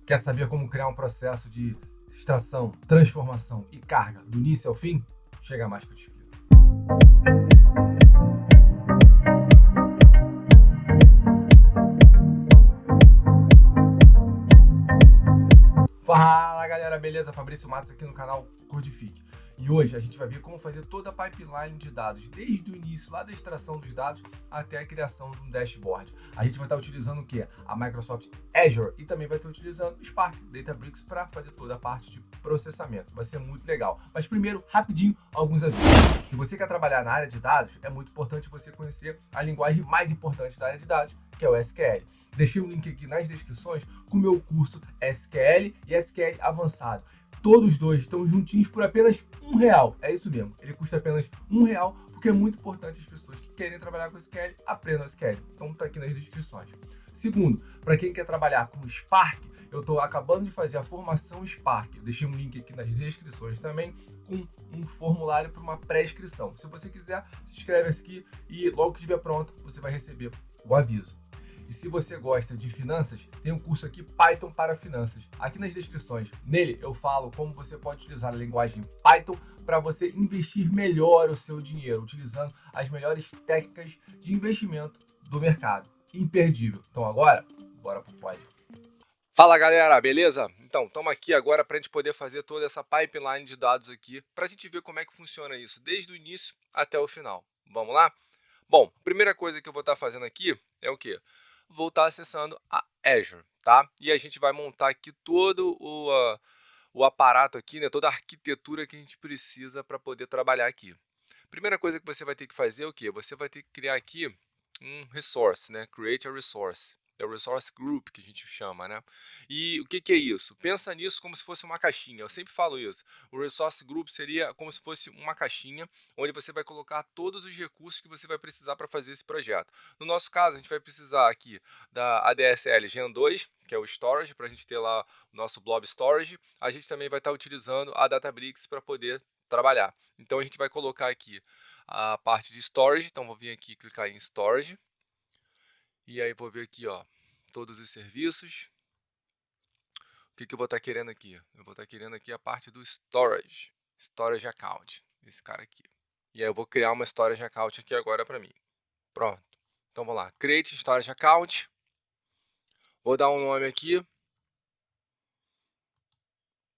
Quer saber como criar um processo de extração, transformação e carga do início ao fim? Chega mais que eu te explico. Fala galera, beleza? Fabrício Matos aqui no canal Codifique. E hoje a gente vai ver como fazer toda a pipeline de dados, desde o início, lá da extração dos dados até a criação de um dashboard. A gente vai estar utilizando o que? A Microsoft Azure e também vai estar utilizando o Spark Databricks para fazer toda a parte de processamento. Vai ser muito legal. Mas primeiro, rapidinho, alguns avisos. Se você quer trabalhar na área de dados, é muito importante você conhecer a linguagem mais importante da área de dados, que é o SQL. Deixei um link aqui nas descrições com o meu curso SQL e SQL Avançado. Todos os dois estão juntinhos por apenas R$1. É isso mesmo, ele custa apenas R$1 porque é muito importante as pessoas que querem trabalhar com SQL aprendam SQL. Então tá aqui nas descrições. Segundo, para quem quer trabalhar com Spark, eu estou acabando de fazer a formação Spark. Eu deixei um link aqui nas descrições também com um formulário para uma pré-inscrição. Se você quiser, se inscreve aqui e logo que estiver pronto, você vai receber o aviso. E se você gosta de finanças, tem um curso aqui Python para finanças. Aqui nas descrições, nele eu falo como você pode utilizar a linguagem Python para você investir melhor o seu dinheiro, utilizando as melhores técnicas de investimento do mercado. Imperdível. Então agora, bora pro código. Fala galera, beleza? Então, estamos aqui agora para a gente poder fazer toda essa pipeline de dados aqui, para a gente ver como é que funciona isso, desde o início até o final. Vamos lá? Bom, primeira coisa que eu vou estar fazendo aqui é o quê? Vou estar acessando a Azure, tá? E a gente vai montar aqui todo o aparato aqui, né? Toda a arquitetura que a gente precisa para poder trabalhar aqui. Primeira coisa que você vai ter que fazer é o quê? Você vai ter que criar aqui um resource, né? Create a resource. É o resource group que a gente chama, né? E o que é isso? Pensa nisso como se fosse uma caixinha. Eu sempre falo isso. O resource group seria como se fosse uma caixinha onde você vai colocar todos os recursos que você vai precisar para fazer esse projeto. No nosso caso, a gente vai precisar aqui da ADSL Gen 2, que é o storage, para a gente ter lá o nosso blob storage. A gente também vai estar utilizando a Databricks para poder trabalhar. Então a gente vai colocar aqui a parte de storage. Então vou vir aqui clicar em storage. E aí vou ver aqui, ó, todos os serviços. O que eu vou estar querendo aqui? Eu vou estar querendo aqui a parte do storage. Storage account. Esse cara aqui. E aí eu vou criar uma storage account aqui agora para mim. Pronto. Então vamos lá. Create storage account. Vou dar um nome aqui.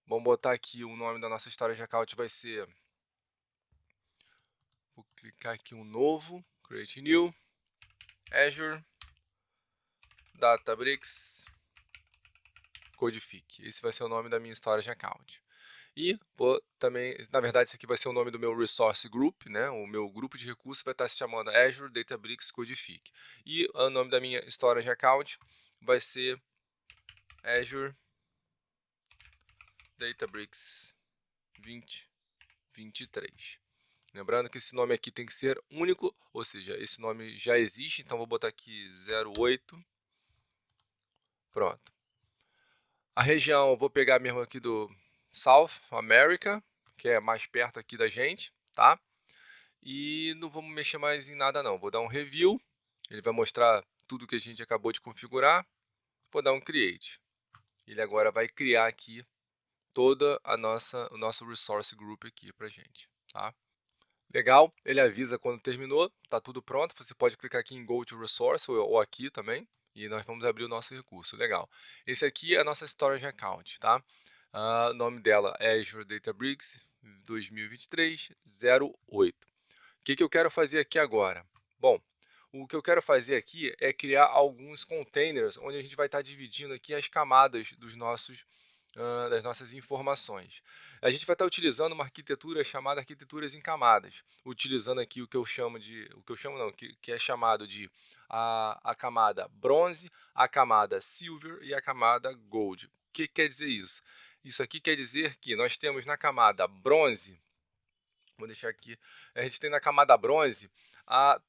Vamos botar aqui o nome da nossa storage account vai ser... Vou clicar aqui um novo. Create new. Azure. Databricks. Codifique. Esse vai ser o nome da minha storage account. E vou também, na verdade, esse aqui vai ser o nome do meu resource group, né? O meu grupo de recursos vai estar se chamando Azure Databricks Codifique. E o nome da minha storage account vai ser Azure Databricks 2023. Lembrando que esse nome aqui tem que ser único, ou seja, esse nome já existe, então vou botar aqui 08. Pronto. A região eu vou pegar mesmo aqui do South America, que é mais perto aqui da gente, tá? E não vamos mexer mais em nada não. Vou dar um review, ele vai mostrar tudo que a gente acabou de configurar. Vou dar um create. Ele agora vai criar aqui toda o nosso resource group aqui pra gente, tá? Legal, ele avisa quando terminou, tá tudo pronto. Você pode clicar aqui em Go to Resource ou aqui também. E nós vamos abrir o nosso recurso, legal. Esse aqui é a nossa Storage Account, tá? O nome dela é Azure Databricks 2023-08. O que eu quero fazer aqui agora? Bom, o que eu quero fazer aqui é criar alguns containers onde a gente vai estar dividindo aqui as camadas das nossas informações. A gente vai estar utilizando uma arquitetura chamada arquiteturas em camadas, utilizando aqui o que eu chamo que é chamado de a camada bronze, a camada silver e a camada gold. O que quer dizer isso? Isso aqui quer dizer que nós temos na camada bronze, vou deixar aqui, a gente tem na camada bronze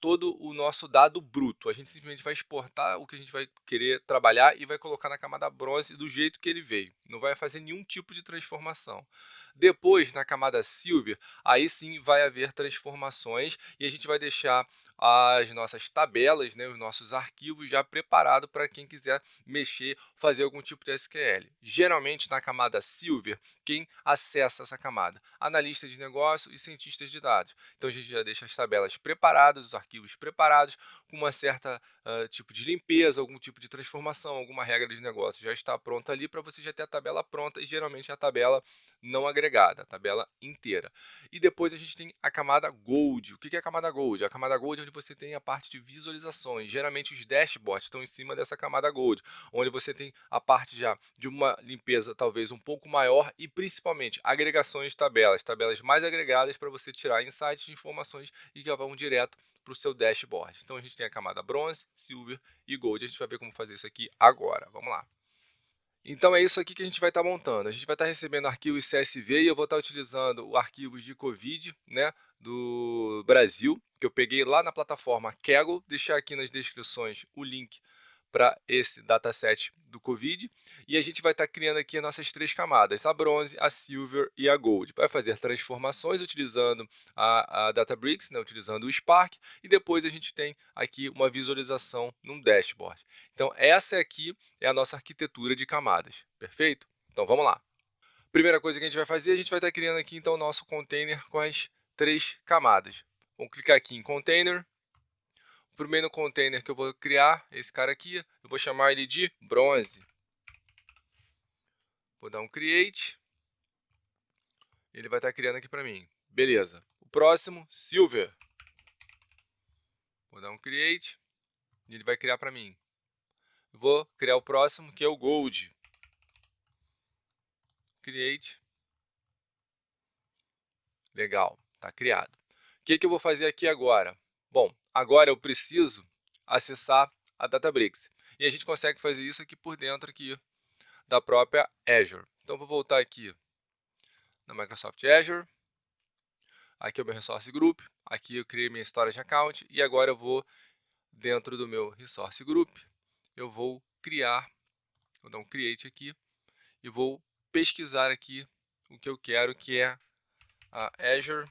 todo o nosso dado bruto. A gente simplesmente vai exportar o que a gente vai querer trabalhar e vai colocar na camada bronze do jeito que ele veio. Não vai fazer nenhum tipo de transformação. Depois, na camada silver, aí sim vai haver transformações e a gente vai deixar as nossas tabelas, né, os nossos arquivos já preparados para quem quiser mexer, fazer algum tipo de SQL. Geralmente, na camada silver, quem acessa essa camada? Analistas de negócio e cientistas de dados. Então, a gente já deixa as tabelas preparadas, os arquivos preparados, com uma certa tipo de limpeza, algum tipo de transformação, alguma regra de negócio já está pronta ali para você já ter a tabela pronta e geralmente a tabela não agregada, a tabela inteira. E depois a gente tem a camada Gold. O que é a camada Gold? A camada Gold é onde você tem a parte de visualizações. Geralmente os dashboards estão em cima dessa camada Gold, onde você tem a parte já de uma limpeza talvez um pouco maior e principalmente agregações de tabelas, tabelas mais agregadas para você tirar insights de informações e que vão direto para o seu dashboard. Então a gente tem a camada Bronze, Silver e Gold. A gente vai ver como fazer isso aqui agora. Vamos lá. Então é isso aqui que a gente vai estar montando. A gente vai estar recebendo arquivos CSV e eu vou estar utilizando o arquivo de Covid, né, do Brasil, que eu peguei lá na plataforma Kaggle. Deixar aqui nas descrições o link para esse dataset do Covid. E a gente vai estar criando aqui as nossas 3 camadas, a bronze, a silver e a gold. Vai fazer transformações utilizando a Databricks, né, utilizando o Spark. E depois a gente tem aqui uma visualização num dashboard. Então essa aqui é a nossa arquitetura de camadas, perfeito? Então vamos lá. Primeira coisa que a gente vai fazer, a gente vai estar criando aqui então o nosso container com as 3 camadas. Vamos clicar aqui em Container. O primeiro container que eu vou criar, esse cara aqui, eu vou chamar ele de bronze. Vou dar um Create. Ele vai estar criando aqui para mim. Beleza. O próximo, Silver. Vou dar um Create. E ele vai criar para mim. Vou criar o próximo, que é o Gold. Create. Legal, está criado. O que eu vou fazer aqui agora? Bom, agora eu preciso acessar a Databricks. E a gente consegue fazer isso aqui por dentro aqui da própria Azure. Então, vou voltar aqui na Microsoft Azure. Aqui é o meu Resource Group. Aqui eu criei minha Storage Account. E agora eu vou, dentro do meu Resource Group, eu vou criar, vou dar um Create aqui, e vou pesquisar aqui o que eu quero, que é a Azure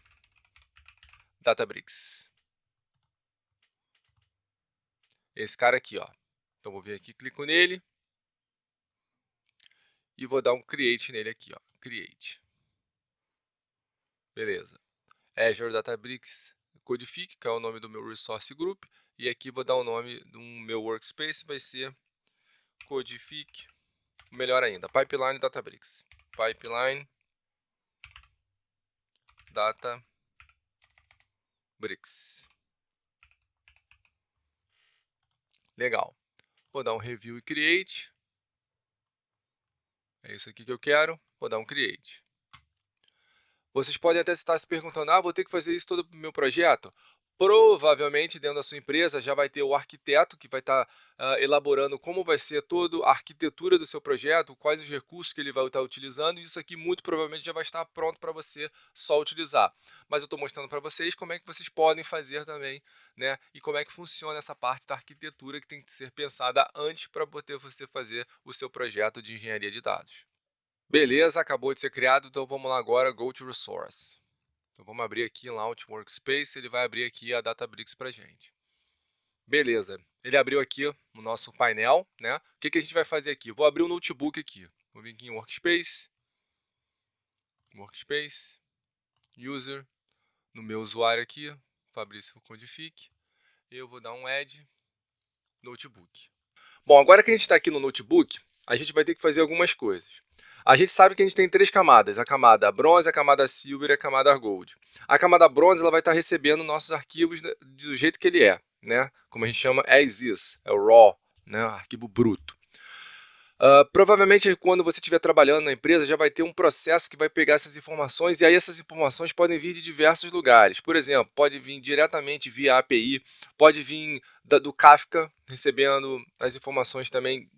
Databricks. Esse cara aqui, ó. Então, vou vir aqui, clico nele. E vou dar um Create nele aqui, ó. Create. Beleza. Azure Databricks Codific, que é o nome do meu Resource Group. E aqui vou dar o nome do meu Workspace, vai ser Codific. Melhor ainda, Pipeline Databricks. Pipeline Databricks. Legal. Vou dar um Review e Create. É isso aqui que eu quero. Vou dar um Create. Vocês podem até estar se perguntando, vou ter que fazer isso todo o meu projeto? Provavelmente, dentro da sua empresa, já vai ter o arquiteto que vai estar elaborando como vai ser toda a arquitetura do seu projeto, quais os recursos que ele vai estar utilizando, e isso aqui muito provavelmente já vai estar pronto para você só utilizar. Mas eu estou mostrando para vocês como é que vocês podem fazer também, né? E como é que funciona essa parte da arquitetura que tem que ser pensada antes para poder você fazer o seu projeto de engenharia de dados. Beleza, acabou de ser criado, então vamos lá agora, Go to Resource. Então vamos abrir aqui em Launch Workspace, ele vai abrir aqui a Databricks para a gente. Beleza, ele abriu aqui o nosso painel, né? O que a gente vai fazer aqui? Vou abrir um notebook aqui. Vou vir aqui em Workspace, User, no meu usuário aqui, Fabrício Codific, e eu vou dar um Add Notebook. Bom, agora que a gente está aqui no notebook, a gente vai ter que fazer algumas coisas. A gente sabe que a gente tem 3 camadas, a camada bronze, a camada silver e a camada gold. A camada bronze ela vai estar recebendo nossos arquivos do jeito que ele é, né? Como a gente chama as is, é o raw, né? Arquivo bruto. Provavelmente quando você estiver trabalhando na empresa já vai ter um processo que vai pegar essas informações, e aí essas informações podem vir de diversos lugares. Por exemplo, pode vir diretamente via API, pode vir do Kafka, recebendo as informações também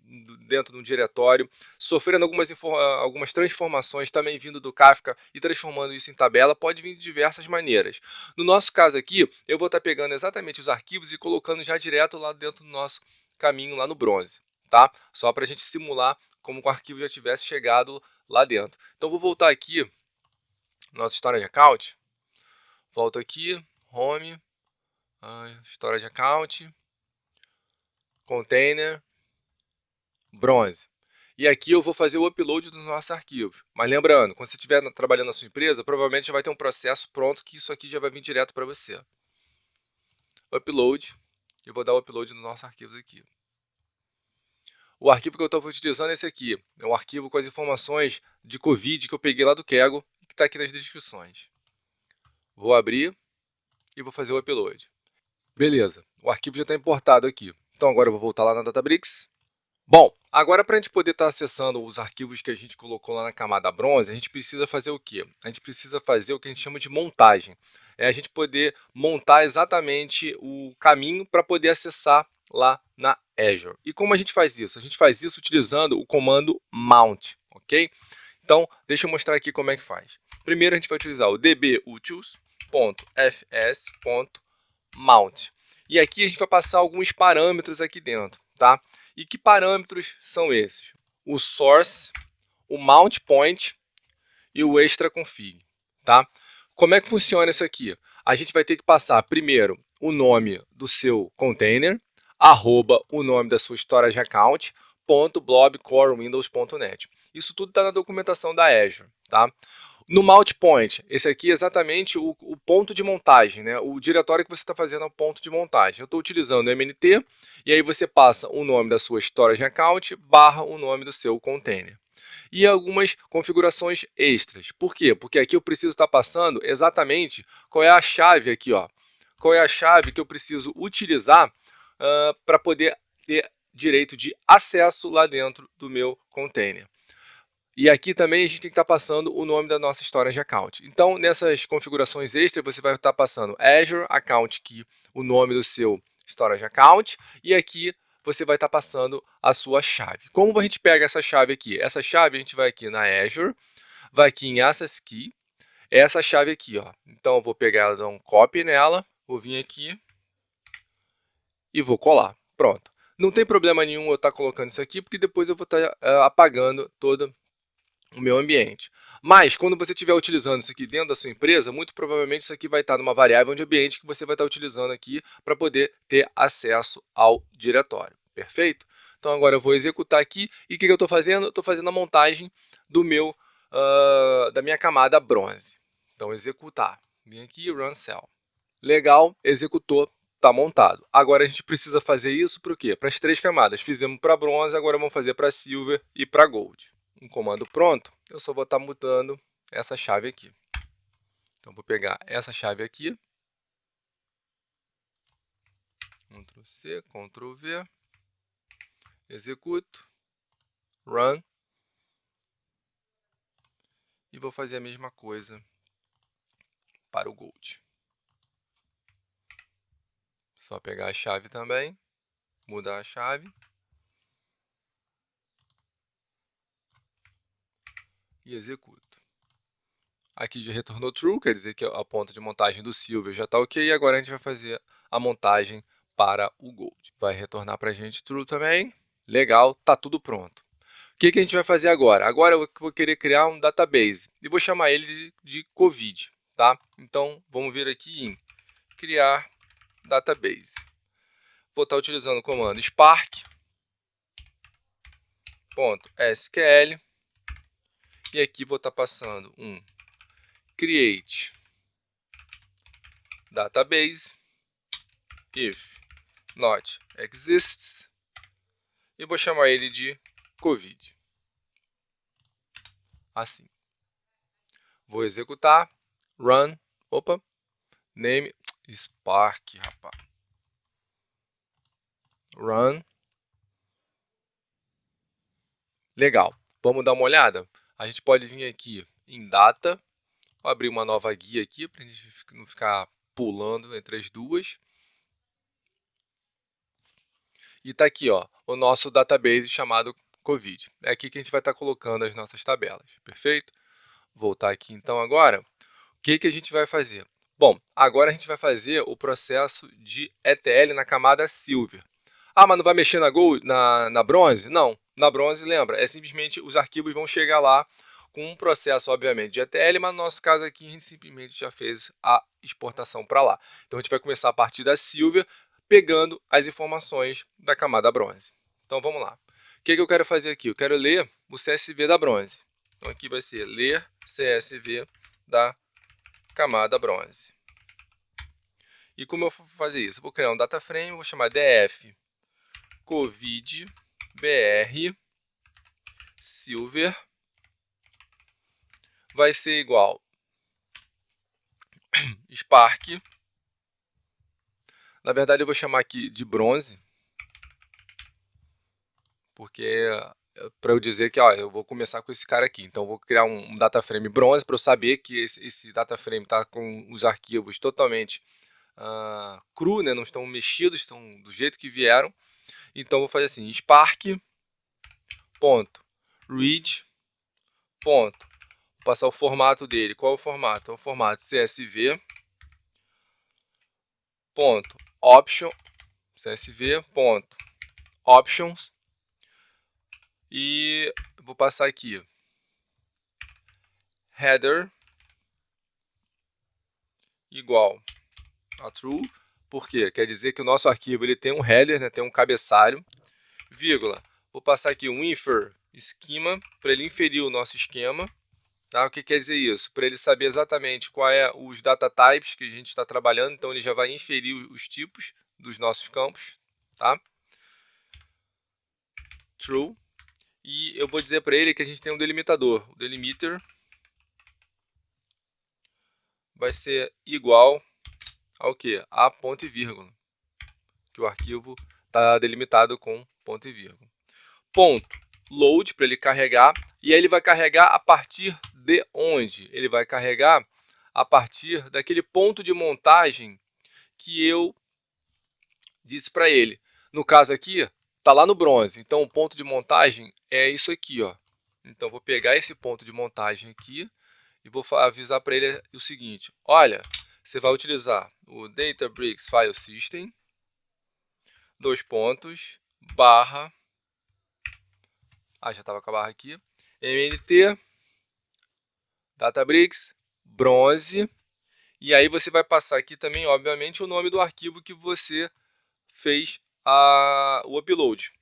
dentro de um diretório, sofrendo algumas transformações também vindo do Kafka e transformando isso em tabela, pode vir de diversas maneiras. No nosso caso aqui, eu vou estar pegando exatamente os arquivos e colocando já direto lá dentro do nosso caminho lá no Bronze. Tá? Só para a gente simular como o arquivo já tivesse chegado lá dentro. Então vou voltar aqui, nossa Storage Account, volto aqui, Home, Storage Account, Container, Bronze. E aqui eu vou fazer o upload dos nossos arquivos. Mas lembrando, quando você estiver trabalhando na sua empresa, provavelmente já vai ter um processo pronto que isso aqui já vai vir direto para você. Upload, eu vou dar o upload dos nossos arquivos aqui. O arquivo que eu estou utilizando é esse aqui. É um arquivo com as informações de Covid que eu peguei lá do Kaggle, que está aqui nas descrições. Vou abrir e vou fazer o upload. Beleza, o arquivo já está importado aqui. Então agora eu vou voltar lá na Databricks. Bom, agora para a gente poder estar acessando os arquivos que a gente colocou lá na camada bronze, a gente precisa fazer o quê? A gente precisa fazer o que a gente chama de montagem. É a gente poder montar exatamente o caminho para poder acessar lá na Azure. E como a gente faz isso? A gente faz isso utilizando o comando mount, ok? Então, deixa eu mostrar aqui como é que faz. Primeiro a gente vai utilizar o dbutils.fs.mount. E aqui a gente vai passar alguns parâmetros aqui dentro, tá? E que parâmetros são esses? O source, o mount point e o extra config, tá? Como é que funciona isso aqui? A gente vai ter que passar primeiro o nome do seu container, o nome da sua storage account, .blobcorewindows.net. Isso tudo está na documentação da Azure, tá? No mount point, esse aqui é exatamente o ponto de montagem, né? O diretório que você está fazendo é o ponto de montagem. Eu estou utilizando o MNT, e aí você passa o nome da sua storage account barra o nome do seu container. E algumas configurações extras. Por quê? Porque aqui eu preciso estar passando exatamente qual é a chave aqui, ó. Qual é a chave que eu preciso utilizar para poder ter direito de acesso lá dentro do meu container. E aqui também a gente tem que estar passando o nome da nossa storage account. Então, nessas configurações extras, você vai estar passando Azure Account Key, o nome do seu storage account, e aqui você vai estar passando a sua chave. Como a gente pega essa chave aqui? Essa chave a gente vai aqui na Azure, vai aqui em Access Key, essa chave aqui, ó. Então, eu vou pegar, dar um copy nela, vou vir aqui e vou colar. Pronto. Não tem problema nenhum eu estar colocando isso aqui, porque depois eu vou estar apagando todo o meu ambiente. Mas, quando você estiver utilizando isso aqui dentro da sua empresa, muito provavelmente isso aqui vai estar numa variável de ambiente que você vai estar utilizando aqui para poder ter acesso ao diretório. Perfeito? Então, agora eu vou executar aqui. E o que eu estou fazendo? Eu estou fazendo a montagem do meu, da minha camada bronze. Então, executar. Vem aqui, run cell. Legal, executou. Está montado. Agora a gente precisa fazer isso para o quê? Para as 3 camadas. Fizemos para bronze, agora vamos fazer para silver e para gold. Um comando pronto, eu só vou estar mudando essa chave aqui. Então, vou pegar essa chave aqui. Ctrl C, Ctrl V. Executo. Run. E vou fazer a mesma coisa para o Gold. Só pegar a chave também. Mudar a chave. E executo. Aqui já retornou true, quer dizer que a ponta de montagem do silver já está ok. E agora a gente vai fazer a montagem para o gold. Vai retornar para a gente true também. Legal, está tudo pronto. O que a gente vai fazer agora? Agora eu vou querer criar um database e vou chamar ele de COVID. Tá? Então, vamos vir aqui em criar database. Vou estar utilizando o comando spark.sql e aqui vou estar passando um create database if not exists e vou chamar ele de COVID. Assim. Vou executar, run, name, Spark, rapaz. Run. Legal. Vamos dar uma olhada? A gente pode vir aqui em data. Vou abrir uma nova guia aqui para a gente não ficar pulando entre as duas. E está aqui, ó, o nosso database chamado Covid. É aqui que a gente vai estar colocando as nossas tabelas, perfeito? Voltar aqui então agora. O que a gente vai fazer? Bom, agora a gente vai fazer o processo de ETL na camada Silver. Ah, mas não vai mexer na bronze? Não, na bronze, lembra, é simplesmente os arquivos vão chegar lá com um processo, obviamente, de ETL, mas no nosso caso aqui a gente simplesmente já fez a exportação para lá. Então a gente vai começar a partir da Silver, pegando as informações da camada bronze. Então vamos lá. O que eu quero fazer aqui? Eu quero ler o CSV da bronze. Então aqui vai ser ler CSV da camada bronze. E como eu vou fazer isso? Eu vou criar um data frame, vou chamar df covid br silver vai ser igual Spark. Na verdade eu vou chamar aqui de bronze, porque para eu dizer que ó, eu vou começar com esse cara aqui. Então eu vou criar um data frame bronze para eu saber que esse data frame está com os arquivos totalmente cru, né? Não estão mexidos, estão do jeito que vieram. Então eu vou fazer assim, spark ponto read ponto, vou passar o formato dele. Qual é o formato? É o formato CSV ponto option, CSV ponto options, e vou passar aqui header igual a true. Por quê? Quer dizer que o nosso arquivo ele tem um header, né, tem um cabeçalho, vírgula. Vou passar aqui um infer schema para ele inferir o nosso esquema. Tá? O que quer dizer isso? Para ele saber exatamente qual é os data types que a gente está trabalhando, então ele já vai inferir os tipos dos nossos campos. Tá? True. E eu vou dizer para ele que a gente tem um delimitador. O delimiter vai ser igual ao que? A ponto e vírgula. Que o arquivo está delimitado com ponto e vírgula. Ponto load para ele carregar. E aí ele vai carregar a partir de onde? Ele vai carregar a partir daquele ponto de montagem que eu disse para ele. No caso aqui, está lá no bronze. Então o ponto de montagem é isso aqui, ó. Então vou pegar esse ponto de montagem aqui e vou avisar para ele o seguinte: olha, você vai utilizar o Databricks File System, dois pontos, barra, já estava com a barra aqui, MNT, Databricks, bronze, e aí você vai passar aqui também, obviamente, o nome do arquivo que você fez o upload,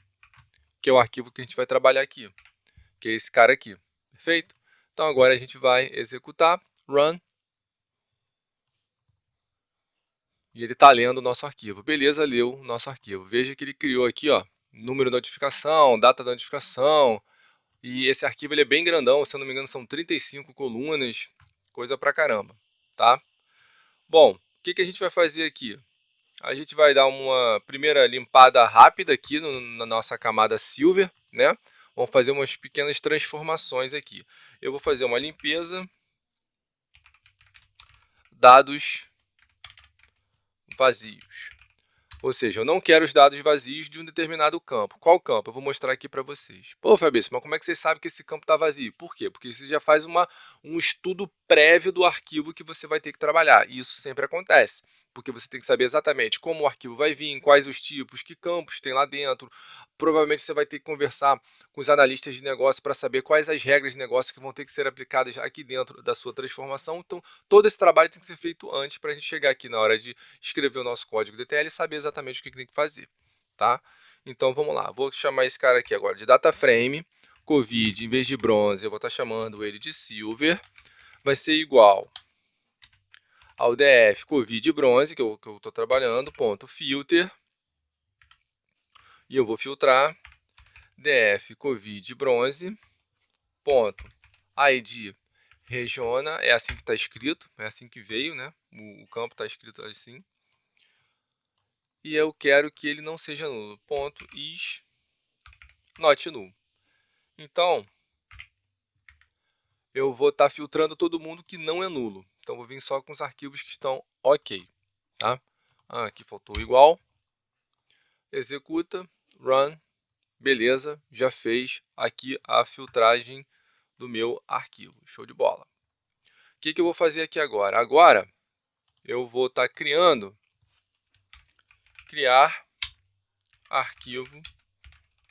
que é o arquivo que a gente vai trabalhar aqui, que é esse cara aqui, perfeito? Então agora a gente vai executar, run, e ele está lendo o nosso arquivo. Beleza, leu o nosso arquivo. Veja que ele criou aqui, ó, número de notificação, data da notificação, e esse arquivo ele é bem grandão, se eu não me engano são 35 colunas, coisa pra caramba, tá? Bom, o que a gente vai fazer aqui? A gente vai dar uma primeira limpada rápida aqui na nossa camada Silver, né? Vamos fazer umas pequenas transformações aqui. Eu vou fazer uma limpeza, dados vazios. Ou seja, eu não quero os dados vazios de um determinado campo. Qual campo? Eu vou mostrar aqui para vocês. Pô, Fabrício, mas como é que você sabe que esse campo está vazio? Por quê? Porque você já faz um estudo prévio do arquivo que você vai ter que trabalhar. E isso sempre acontece. Porque você tem que saber exatamente como o arquivo vai vir, quais os tipos, que campos tem lá dentro. Provavelmente você vai ter que conversar com os analistas de negócio para saber quais as regras de negócio que vão ter que ser aplicadas aqui dentro da sua transformação. Então, todo esse trabalho tem que ser feito antes para a gente chegar aqui na hora de escrever o nosso código DTL e saber exatamente o que tem que fazer. Tá? Então, vamos lá. Vou chamar esse cara aqui agora de data frame. Covid, em vez de bronze, eu vou estar chamando ele de silver. Vai ser igual ao df covid bronze, que eu estou trabalhando, ponto filter, e eu vou filtrar df covid bronze, ponto id regiona, é assim que está escrito, é assim que veio, né? O campo está escrito assim. E eu quero que ele não seja nulo, ponto is not null. Então, eu vou estar filtrando todo mundo que não é nulo. Então, vou vir só com os arquivos que estão ok. Tá? Aqui faltou igual. Executa, run. Beleza, já fez aqui a filtragem do meu arquivo. Show de bola. O que eu vou fazer aqui agora? Agora, eu vou estar criar arquivo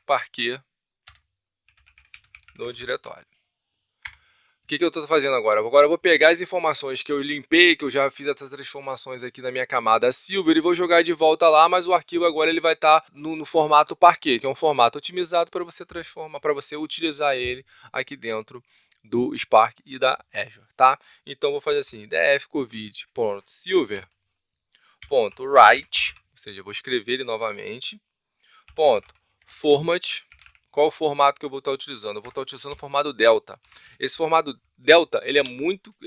Parquet no diretório. O que eu estou fazendo agora? Agora eu vou pegar as informações que eu limpei, que eu já fiz essas transformações aqui na minha camada Silver e vou jogar de volta lá, mas o arquivo agora ele vai estar no formato Parquet, que é um formato otimizado para você transformar, para você utilizar ele aqui dentro do Spark e da Azure, tá? Então vou fazer assim, dfcovid.silver.write, ou seja, eu vou escrever ele novamente, .format. Qual o formato que eu vou estar utilizando? Eu vou estar utilizando o formato Delta. Esse formato Delta, ele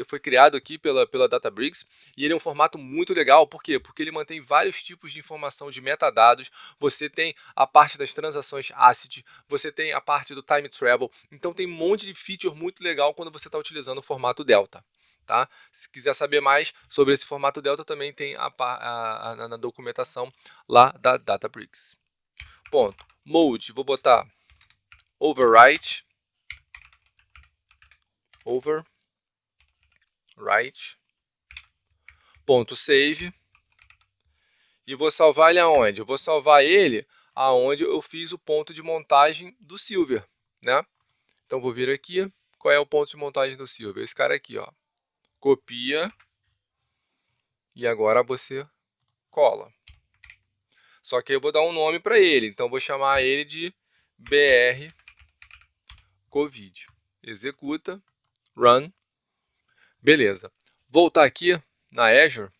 foi criado aqui pela Databricks e ele é um formato muito legal. Por quê? Porque ele mantém vários tipos de informação de metadados. Você tem a parte das transações ACID, você tem a parte do time travel. Então tem um monte de feature muito legal quando você está utilizando o formato Delta. Tá? Se quiser saber mais sobre esse formato Delta, também tem na documentação lá da Databricks. Mode, vou botar overwrite, save, e vou salvar ele aonde? Eu vou salvar ele aonde eu fiz o ponto de montagem do Silver, né? Então vou vir aqui, qual é o ponto de montagem do Silver? Esse cara aqui, ó. Copia e agora você cola. Só que eu vou dar um nome para ele, então vou chamar ele de BR Covid. Executa, run. Beleza. Voltar aqui na Azure,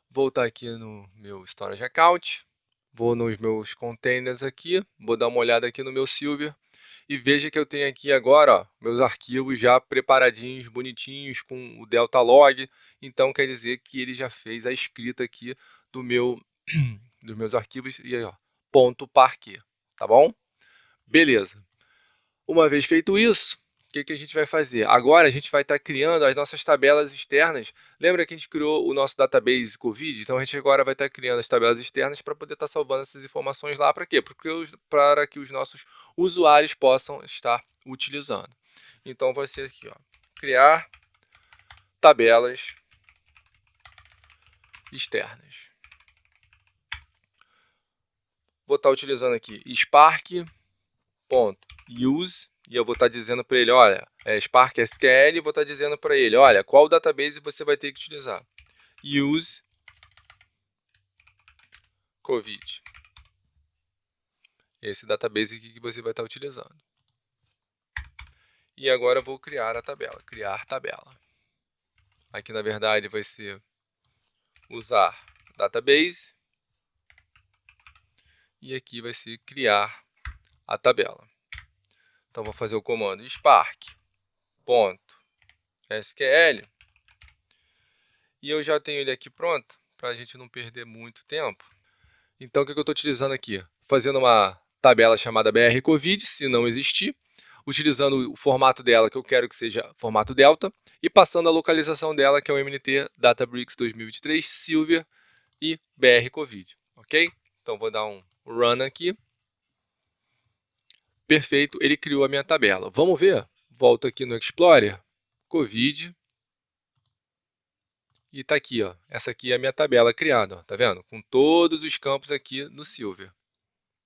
voltar aqui no meu Storage Account, vou nos meus containers aqui, vou dar uma olhada aqui no meu Silver e veja que eu tenho aqui agora, ó, meus arquivos já preparadinhos, bonitinhos, com o Delta Log. Então quer dizer que ele já fez a escrita aqui dos meus arquivos e aí, ó, .parquet, tá bom? Beleza. Uma vez feito isso, o que a gente vai fazer? Agora a gente vai estar criando as nossas tabelas externas. Lembra que a gente criou o nosso database Covid? Então a gente agora vai estar criando as tabelas externas para poder estar salvando essas informações lá. Para quê? Para que os nossos usuários possam estar utilizando. Então vai ser aqui, ó, criar tabelas externas. Vou estar utilizando aqui Spark.use. E eu vou estar dizendo para ele, olha, Spark SQL, e vou estar dizendo para ele, olha, qual database você vai ter que utilizar. Use Covid. Esse database aqui que você vai estar utilizando. E agora eu vou criar a tabela, criar tabela. Aqui na verdade vai ser usar database. E aqui vai ser criar a tabela. Então vou fazer o comando spark.sql e eu já tenho ele aqui pronto para a gente não perder muito tempo. Então o que eu estou utilizando aqui? Fazendo uma tabela chamada BR Covid, se não existir, utilizando o formato dela que eu quero que seja formato Delta e passando a localização dela que é o MNT Databricks 2023 Silver e BR Covid, ok? Então vou dar um run aqui. Perfeito, ele criou a minha tabela. Vamos ver? Volto aqui no Explorer, Covid. E está aqui, ó. Essa aqui é a minha tabela criada, ó. Tá vendo? Com todos os campos aqui no Silver.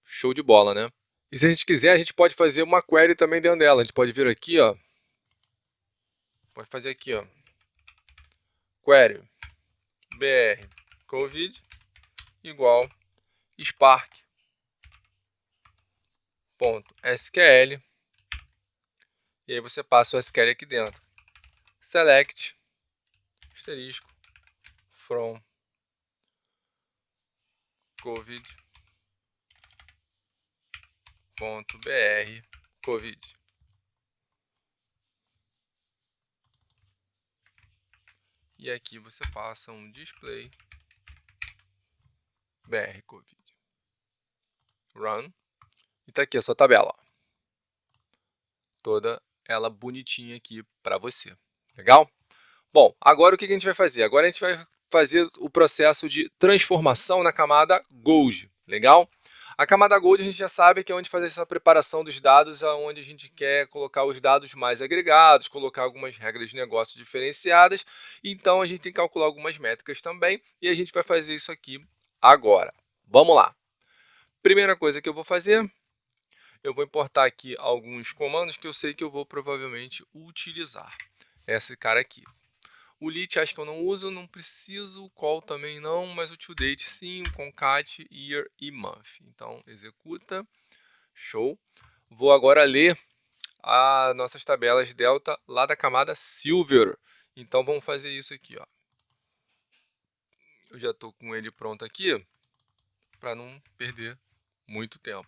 Show de bola, né? E se a gente quiser, a gente pode fazer uma query também dentro dela. A gente pode vir aqui, ó. Pode fazer aqui, ó. Query br covid igual spark.sql. E aí você passa o SQL aqui dentro. Select asterisco from covid.br covid. E aqui você passa um display br covid. Run. E tá aqui a sua tabela. toda ela bonitinha aqui para você. Legal? Bom, agora o que a gente vai fazer? Agora a gente vai fazer o processo de transformação na camada Gold. Legal? A camada Gold a gente já sabe que é onde fazer essa preparação dos dados, onde a gente quer colocar os dados mais agregados, colocar algumas regras de negócio diferenciadas. Então a gente tem que calcular algumas métricas também e a gente vai fazer isso aqui agora. Vamos lá. Primeira coisa que eu vou fazer, eu vou importar aqui alguns comandos que eu sei que eu vou provavelmente utilizar. Esse cara aqui. O lit acho que eu não uso, não preciso, o call também não, mas o toDate sim, o concat, year e month. Então, executa, show. Vou agora ler as nossas tabelas delta lá da camada silver. Então, vamos fazer isso aqui, ó. Eu já estou com ele pronto aqui, para não perder muito tempo.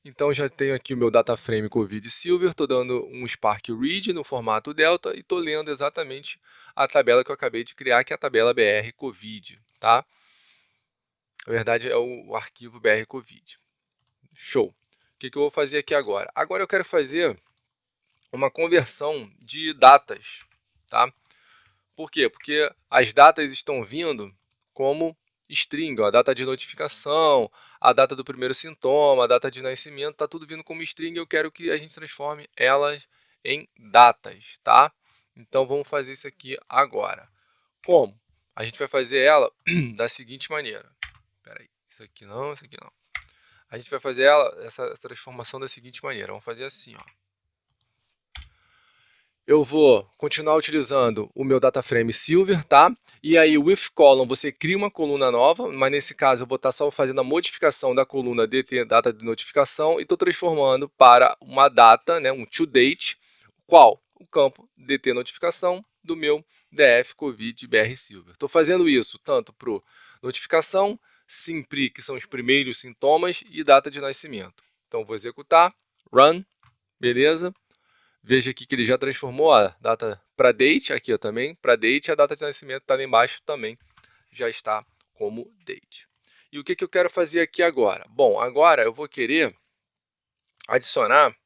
Então, já tenho aqui o meu data frame COVID Silver, estou dando um Spark Read no formato Delta e estou lendo exatamente a tabela que eu acabei de criar, que é a tabela BR COVID, tá? Na verdade, é o arquivo BR COVID. Show! O que eu vou fazer aqui agora? Agora eu quero fazer uma conversão de datas, tá? Por quê? Porque as datas estão vindo como string, ó, a data de notificação, a data do primeiro sintoma, a data de nascimento, está tudo vindo como string. Eu quero que a gente transforme elas em datas, tá? Então vamos fazer isso aqui agora. Como? A gente vai fazer ela da seguinte maneira. Espera aí, isso aqui não, isso aqui não. A gente vai fazer essa transformação da seguinte maneira. Vamos fazer assim, ó. Eu vou continuar utilizando o meu data frame silver, tá? E aí o with column você cria uma coluna nova, mas nesse caso eu vou estar só fazendo a modificação da coluna DT, data de notificação, e estou transformando para uma data, né, um toDate, qual? O campo DT notificação do meu DF COVID BR Silver. Estou fazendo isso tanto para notificação, SIMPRI, que são os primeiros sintomas, e data de nascimento. Então vou executar, run, beleza? Veja aqui que ele já transformou a data para date, aqui ó, também, para date, a data de nascimento está lá embaixo também, já está como date. E o que eu quero fazer aqui agora? Bom, agora eu vou querer adicionar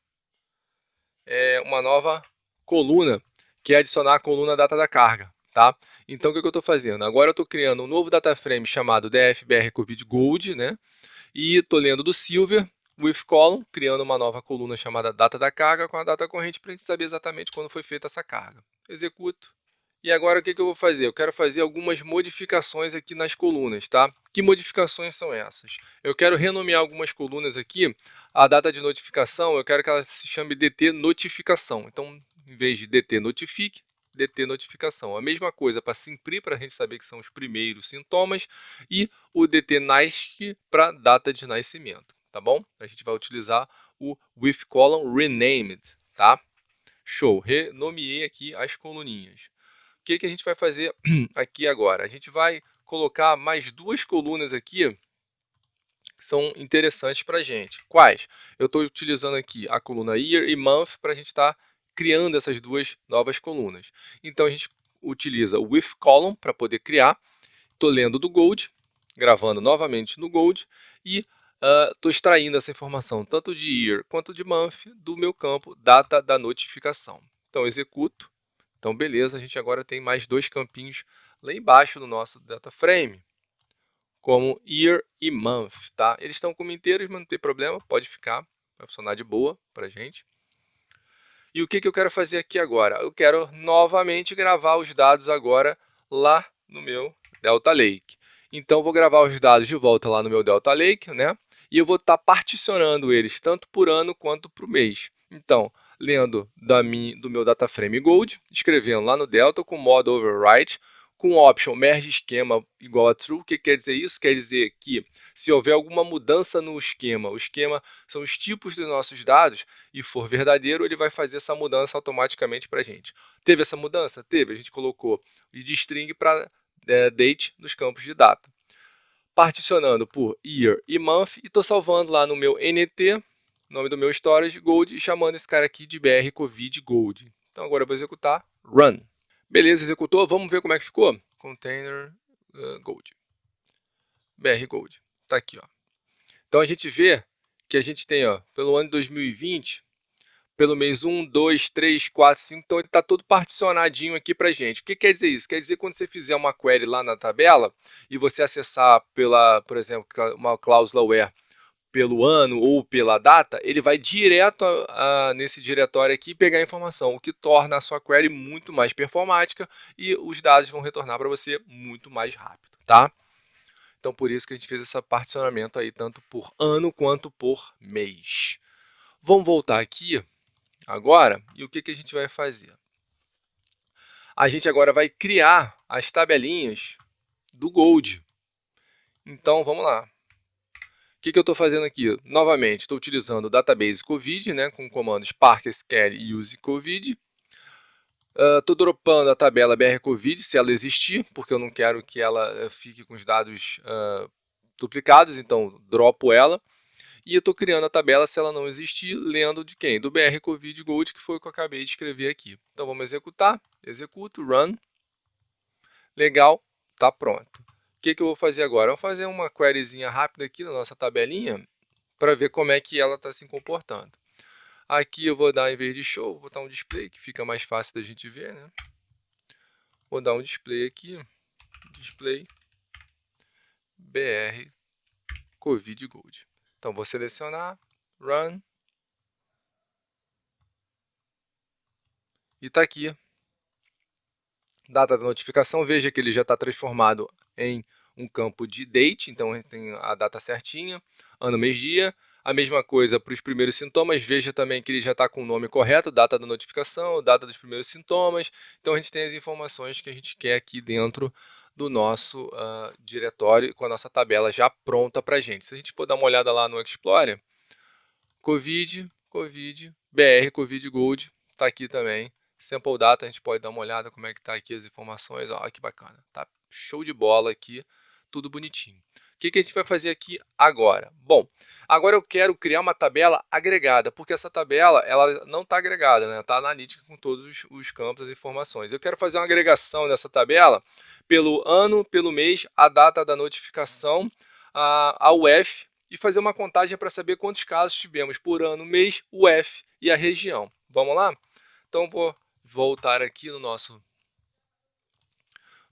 uma nova coluna, que é adicionar a coluna data da carga, tá? Então o que eu estou fazendo? Agora eu estou criando um novo data frame chamado DFBR COVID Gold, né? E estou lendo do Silver, with column, criando uma nova coluna chamada data da carga com a data corrente para a gente saber exatamente quando foi feita essa carga. Executo. E agora o que eu vou fazer? Eu quero fazer algumas modificações aqui nas colunas, tá? Que modificações são essas? Eu quero renomear algumas colunas aqui. A data de notificação, eu quero que ela se chame DT notificação. Então, em vez de DT notifique, DT notificação. A mesma coisa para SIMPRI, para a gente saber que são os primeiros sintomas, e o DT NASC para data de nascimento, tá bom? A gente vai utilizar o with column renamed, tá? Show, renomeei aqui as coluninhas. O que a gente vai fazer aqui agora? A gente vai colocar mais duas colunas aqui que são interessantes para a gente. Quais? Eu estou utilizando aqui a coluna year e month para a gente estar criando essas duas novas colunas. Então a gente utiliza o with column para poder criar. Estou lendo do Gold, gravando novamente no Gold e estou extraindo essa informação tanto de year quanto de month do meu campo data da notificação. Então executo. Então beleza, a gente agora tem mais dois campinhos lá embaixo do nosso data frame, como year e month, tá? Eles estão como inteiros, mas não tem problema, pode ficar, vai funcionar de boa para a gente. E o que eu quero fazer aqui agora? Eu quero novamente gravar os dados agora lá no meu Delta Lake. Então, vou gravar os dados de volta lá no meu Delta Lake, né? E eu vou estar particionando eles tanto por ano quanto por mês. Então, lendo do meu data frame Gold, escrevendo lá no Delta com modo overwrite, com option merge esquema igual a true. O que quer dizer isso? Quer dizer que se houver alguma mudança no esquema, o esquema são os tipos dos nossos dados, e for verdadeiro, ele vai fazer essa mudança automaticamente para a gente. Teve essa mudança? Teve. A gente colocou de string para date nos campos de data. Particionando por year e month, e estou salvando lá no meu NT, nome do meu storage, Gold, e chamando esse cara aqui de BR COVID Gold. Então agora eu vou executar run. Beleza, executou. Vamos ver como é que ficou. Container Gold. BR Gold. Está aqui, ó. Então a gente vê que a gente tem, ó, pelo ano de 2020, pelo mês 1, 2, 3, 4, 5, então ele está todo particionadinho aqui para a gente. O que quer dizer isso? Quer dizer que quando você fizer uma query lá na tabela e você acessar pela, por exemplo, uma cláusula where pelo ano ou pela data, ele vai direto nesse diretório aqui pegar a informação, o que torna a sua query muito mais performática e os dados vão retornar para você muito mais rápido, tá? Então, por isso que a gente fez esse particionamento aí, tanto por ano quanto por mês. Vamos voltar aqui agora, e o que a gente vai fazer? A gente agora vai criar as tabelinhas do Gold. Então, vamos lá. O que eu estou fazendo aqui? Novamente, estou utilizando o database COVID, né, com comandos Spark, SQL e use COVID. Estou dropando a tabela BR COVID, se ela existir, porque eu não quero que ela fique com os dados duplicados, então dropo ela. E eu estou criando a tabela, se ela não existir, lendo de quem? Do BR COVID Gold, que foi o que eu acabei de escrever aqui. Então vamos executar, executo, run. Legal, está pronto. O que eu vou fazer agora? Eu vou fazer uma queryzinha rápida aqui na nossa tabelinha, para ver como é que ela está se comportando. Aqui eu vou dar, em vez de show, vou botar um display, que fica mais fácil da gente ver, né? Vou dar um display aqui, display BR COVID Gold. Então vou selecionar, run, e está aqui. Data da notificação, veja que ele já está transformado em um campo de date, então tem a data certinha, ano, mês, dia. A mesma coisa para os primeiros sintomas, veja também que ele já está com o nome correto, data da notificação, data dos primeiros sintomas. Então a gente tem as informações que a gente quer aqui dentro do nosso diretório, com a nossa tabela já pronta para a gente. Se a gente for dar uma olhada lá no Explorer, COVID, BR, COVID Gold, está aqui também. Sample Data, a gente pode dar uma olhada como é que está aqui as informações. Olha que bacana, tá show de bola aqui, tudo bonitinho. O que a gente vai fazer aqui agora? Bom, agora eu quero criar uma tabela agregada, porque essa tabela ela não está agregada, né? Está analítica com todos os campos, as informações. Eu quero fazer uma agregação dessa tabela pelo ano, pelo mês, a data da notificação, a UF, e fazer uma contagem para saber quantos casos tivemos por ano, mês, UF e a região. Vamos lá? Então, vou voltar aqui no nosso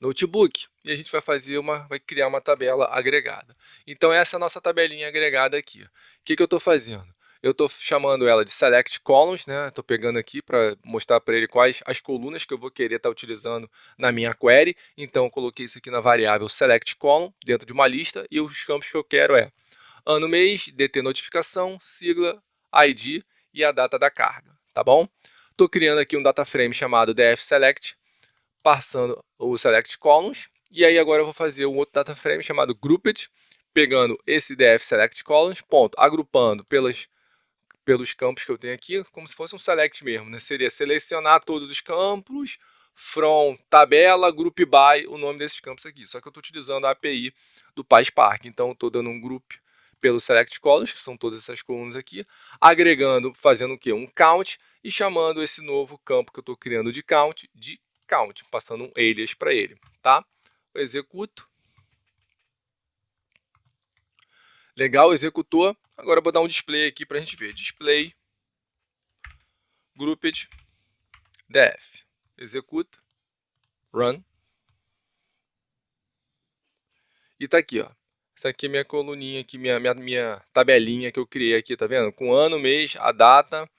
notebook e a gente vai criar uma tabela agregada. Então essa é a nossa tabelinha agregada aqui. O que eu estou fazendo? Eu estou chamando ela de Select Columns, né? Estou pegando aqui para mostrar para ele quais as colunas que eu vou querer estar utilizando na minha query. Então eu coloquei isso aqui na variável Select Column, dentro de uma lista, e os campos que eu quero é ano, mês, DT notificação, sigla, ID e a data da carga, tá bom? Estou criando aqui um data frame chamado dfSelect, passando o select columns, e aí agora eu vou fazer um outro data frame chamado grouped, pegando esse dfSelect columns, agrupando pelos campos que eu tenho aqui, como se fosse um select mesmo, né? Seria selecionar todos os campos, from, tabela, group by, o nome desses campos aqui. Só que eu estou utilizando a API do PySpark, então estou dando um group pelo select columns, que são todas essas colunas aqui, agregando, fazendo o quê? Um count, e chamando esse novo campo que eu estou criando de count, passando um alias para ele, tá? Eu executo. Legal, executou. Agora eu vou dar um display aqui para a gente ver. Display, grouped, def. Executa, run. E tá aqui, ó. Essa aqui é minha coluninha, aqui, minha tabelinha que eu criei aqui, tá vendo? Com ano, mês, a data,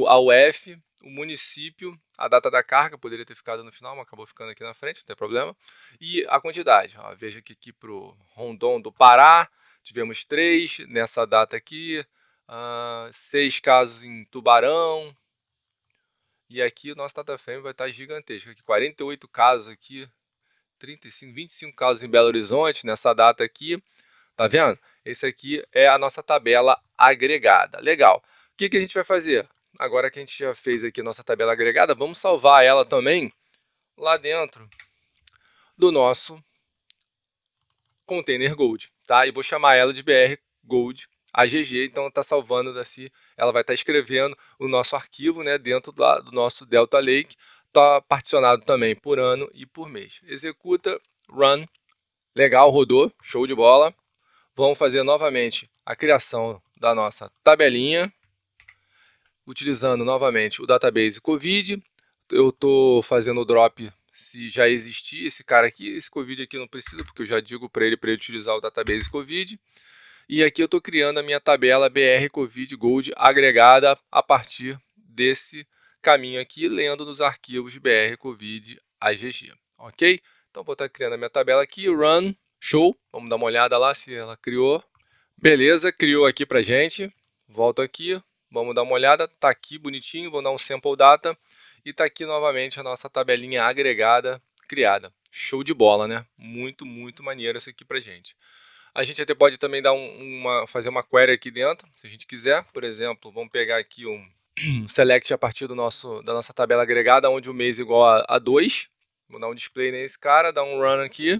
a UF, o município, a data da carga, poderia ter ficado no final, mas acabou ficando aqui na frente, não tem problema. E a quantidade, ó, veja que aqui para o Rondon do Pará, tivemos 3 nessa data aqui, 6 casos em Tubarão, e aqui o nosso data frame vai estar gigantesco, aqui 48 casos aqui, 35, 25 casos em Belo Horizonte, nessa data aqui, tá vendo? Esse aqui é a nossa tabela agregada. Legal. O que a gente vai fazer? Agora que a gente já fez aqui a nossa tabela agregada, vamos salvar ela também lá dentro do nosso container Gold, tá? E vou chamar ela de BR Gold AGG, então está salvando assim, ela vai estar escrevendo o nosso arquivo, né, dentro do nosso Delta Lake, está particionado também por ano e por mês. Executa, run, legal, rodou, show de bola. Vamos fazer novamente a criação da nossa tabelinha. utilizando novamente o database COVID. Eu estou fazendo o drop se já existir esse cara aqui. Esse COVID aqui não precisa, porque eu já digo para ele utilizar o database COVID. E aqui eu estou criando a minha tabela BR COVID Gold agregada a partir desse caminho aqui, lendo nos arquivos BR COVID AGG, ok? Então vou estar criando a minha tabela aqui, run, show, vamos dar uma olhada lá se ela criou. Beleza, criou aqui pra gente, volto aqui, vamos dar uma olhada, tá aqui bonitinho, vou dar um sample data e tá aqui novamente a nossa tabelinha agregada criada. Show de bola, né? Muito, muito maneiro isso aqui pra gente. A gente até pode também dar fazer uma query aqui dentro, se a gente quiser. Por exemplo, vamos pegar aqui um select a partir da nossa tabela agregada, onde o mês é igual a 2. Vou dar um display nesse cara, dar um run aqui.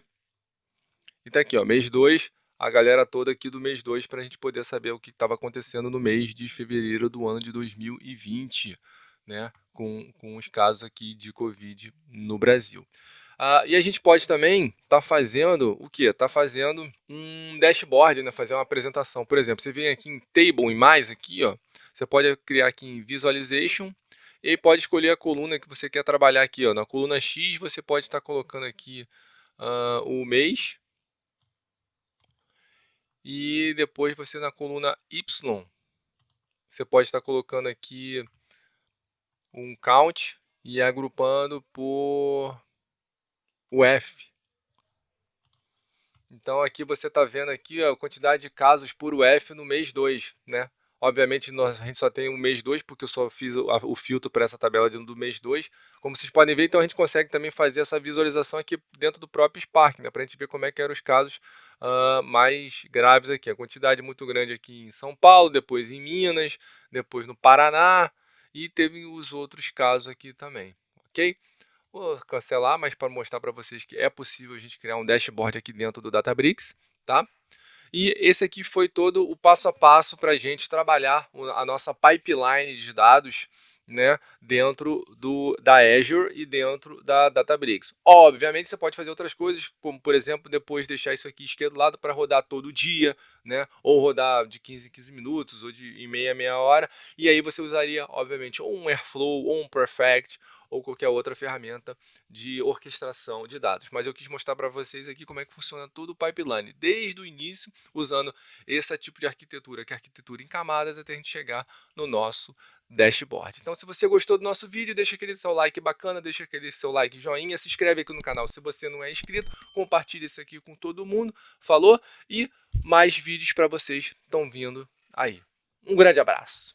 E tá aqui, ó, mês 2, a galera toda aqui do mês 2, para a gente poder saber o que estava acontecendo no mês de fevereiro do ano de 2020, né? Com os casos aqui de Covid no Brasil. E a gente pode também estar fazendo o quê? Tá fazendo um dashboard, né? Fazer uma apresentação. Por exemplo, você vem aqui em Table e mais aqui, ó. Você pode criar aqui em Visualization e aí pode escolher a coluna que você quer trabalhar aqui, ó. Na coluna X você pode estar colocando aqui o mês e depois você na coluna Y você pode estar colocando aqui um count e agrupando por o F. Então aqui você está vendo aqui a quantidade de casos por UF no mês 2, né? Obviamente a gente só tem o mês 2, porque eu só fiz o filtro para essa tabela do mês 2. Como vocês podem ver, então a gente consegue também fazer essa visualização aqui dentro do próprio Spark, né? Para a gente ver como é que eram os casos mais graves aqui. A quantidade muito grande aqui em São Paulo, depois em Minas, depois no Paraná e teve os outros casos aqui também, ok? Vou cancelar, mas para mostrar para vocês que é possível a gente criar um dashboard aqui dentro do Databricks, tá? E esse aqui foi todo o passo a passo para a gente trabalhar a nossa pipeline de dados, né, dentro da Azure e dentro da Databricks. Obviamente você pode fazer outras coisas, como por exemplo, depois deixar isso aqui esquerdado para rodar todo dia, né, ou rodar de 15 em 15 minutos, ou em meia hora, e aí você usaria, obviamente, ou um Airflow, ou um Perfect, ou qualquer outra ferramenta de orquestração de dados. Mas eu quis mostrar para vocês aqui como é que funciona todo o pipeline, desde o início, usando esse tipo de arquitetura, que é arquitetura em camadas, até a gente chegar no nosso dashboard. Então, se você gostou do nosso vídeo, deixa aquele seu like bacana, deixa aquele seu like joinha, se inscreve aqui no canal se você não é inscrito, compartilha isso aqui com todo mundo, falou? E mais vídeos para vocês estão vindo aí. Um grande abraço!